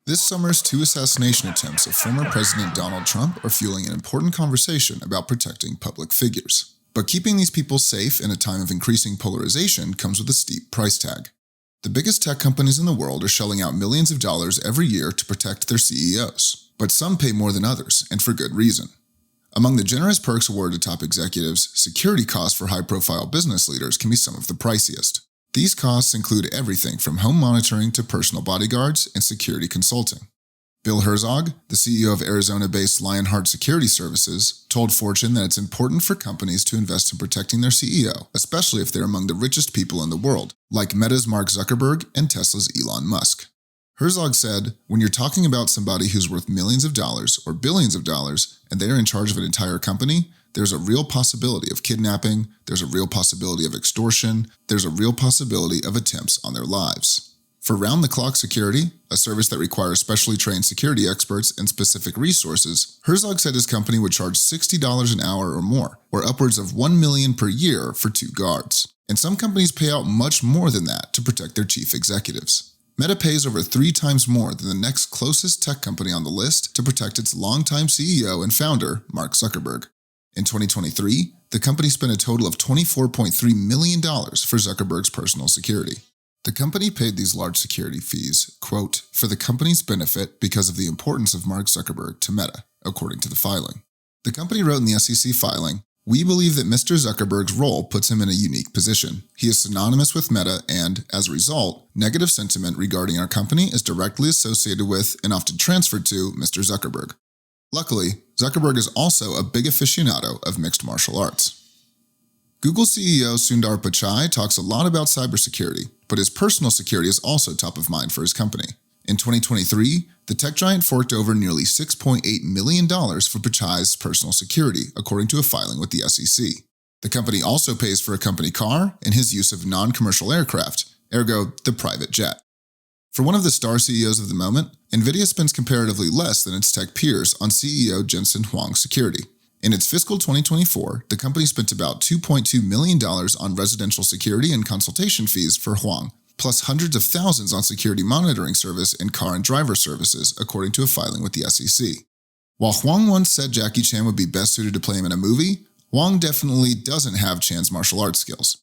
This summer's two assassination attempts of former President Donald Trump are fueling an important conversation about protecting public figures. But keeping these people safe in a time of increasing polarization comes with a steep price tag. The biggest tech companies in the world are shelling out millions of dollars every year to protect their CEOs, but some pay more than others, and for good reason. Among the generous perks awarded to top executives, security costs for high-profile business leaders can be some of the priciest. These costs include everything from home monitoring to personal bodyguards and security consulting. Bill Herzog, the CEO of Arizona-based Lionheart Security Services, told Fortune that it's important for companies to invest in protecting their CEO, especially if they're among the richest people in the world, like Meta's Mark Zuckerberg and Tesla's Elon Musk. Herzog said, "When you're talking about somebody who's worth millions of dollars or billions of dollars, and they're in charge of an entire company, there's a real possibility of kidnapping, there's a real possibility of extortion, there's a real possibility of attempts on their lives." For round-the-clock security, a service that requires specially trained security experts and specific resources, Herzog said his company would charge $60 an hour or more, or upwards of $1 million per year for 2 guards. And some companies pay out much more than that to protect their chief executives. Meta pays over 3 times more than the next closest tech company on the list to protect its longtime CEO and founder, Mark Zuckerberg. In 2023, the company spent a total of $24.3 million for Zuckerberg's personal security. The company paid these large security fees, quote, for the company's benefit because of the importance of Mark Zuckerberg to Meta, according to the filing. The company wrote in the SEC filing, "We believe that Mr. Zuckerberg's role puts him in a unique position. He is synonymous with Meta and, as a result, negative sentiment regarding our company is directly associated with and often transferred to Mr. Zuckerberg." Luckily, Zuckerberg is also a big aficionado of mixed martial arts. Google CEO Sundar Pichai talks a lot about cybersecurity, but his personal security is also top of mind for his company. In 2023, the tech giant forked over nearly $6.8 million for Pichai's personal security, according to a filing with the SEC. The company also pays for a company car and his use of non-commercial aircraft, ergo the private jet. For one of the star CEOs of the moment, NVIDIA spends comparatively less than its tech peers on CEO Jensen Huang's security. In its fiscal 2024, the company spent about $2.2 million on residential security and consultation fees for Huang, plus hundreds of thousands on security monitoring service and car and driver services, according to a filing with the SEC. While Huang once said Jackie Chan would be best suited to play him in a movie, Huang definitely doesn't have Chan's martial arts skills.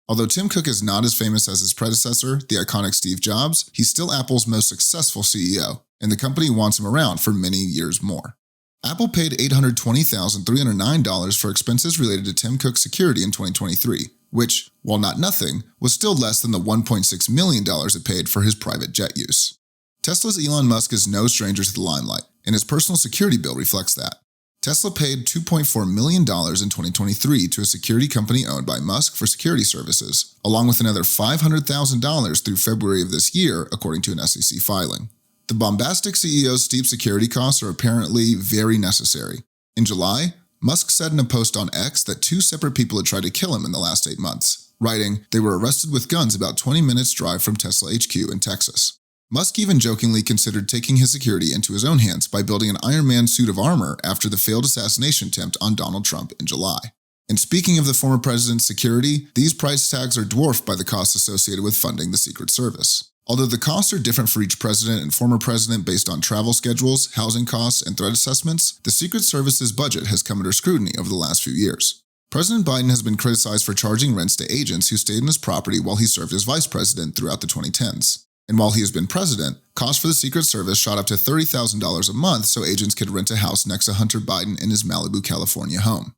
Although Tim Cook is not as famous as his predecessor, the iconic Steve Jobs, he's still Apple's most successful CEO, and the company wants him around for many years more. Apple paid $820,309 for expenses related to Tim Cook's security in 2023, which, while not nothing, was still less than the $1.6 million it paid for his private jet use. Tesla's Elon Musk is no stranger to the limelight, and his personal security bill reflects that. Tesla paid $2.4 million in 2023 to a security company owned by Musk for security services, along with another $500,000 through February of this year, according to an SEC filing. The bombastic CEO's steep security costs are apparently very necessary. In July, Musk said in a post on X that 2 separate people had tried to kill him in the last 8 months, writing, "They were arrested with guns about 20 minutes drive from Tesla HQ in Texas." Musk even jokingly considered taking his security into his own hands by building an Iron Man suit of armor after the failed assassination attempt on Donald Trump in July. And speaking of the former president's security, these price tags are dwarfed by the costs associated with funding the Secret Service. Although the costs are different for each president and former president based on travel schedules, housing costs, and threat assessments, the Secret Service's budget has come under scrutiny over the last few years. President Biden has been criticized for charging rents to agents who stayed in his property while he served as vice president throughout the 2010s. And while he has been president, costs for the Secret Service shot up to $30,000 a month so agents could rent a house next to Hunter Biden in his Malibu, California home.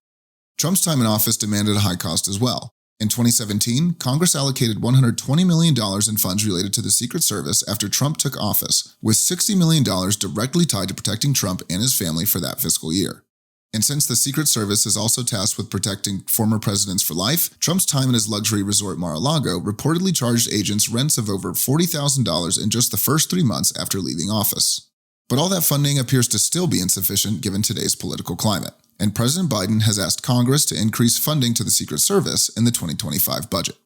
Trump's time in office demanded a high cost as well. In 2017, Congress allocated $120 million in funds related to the Secret Service after Trump took office, with $60 million directly tied to protecting Trump and his family for that fiscal year. And since the Secret Service is also tasked with protecting former presidents for life, Trump's time in his luxury resort Mar-a-Lago reportedly charged agents rents of over $40,000 in just the first 3 months after leaving office. But all that funding appears to still be insufficient given today's political climate, and President Biden has asked Congress to increase funding to the Secret Service in the 2025 budget.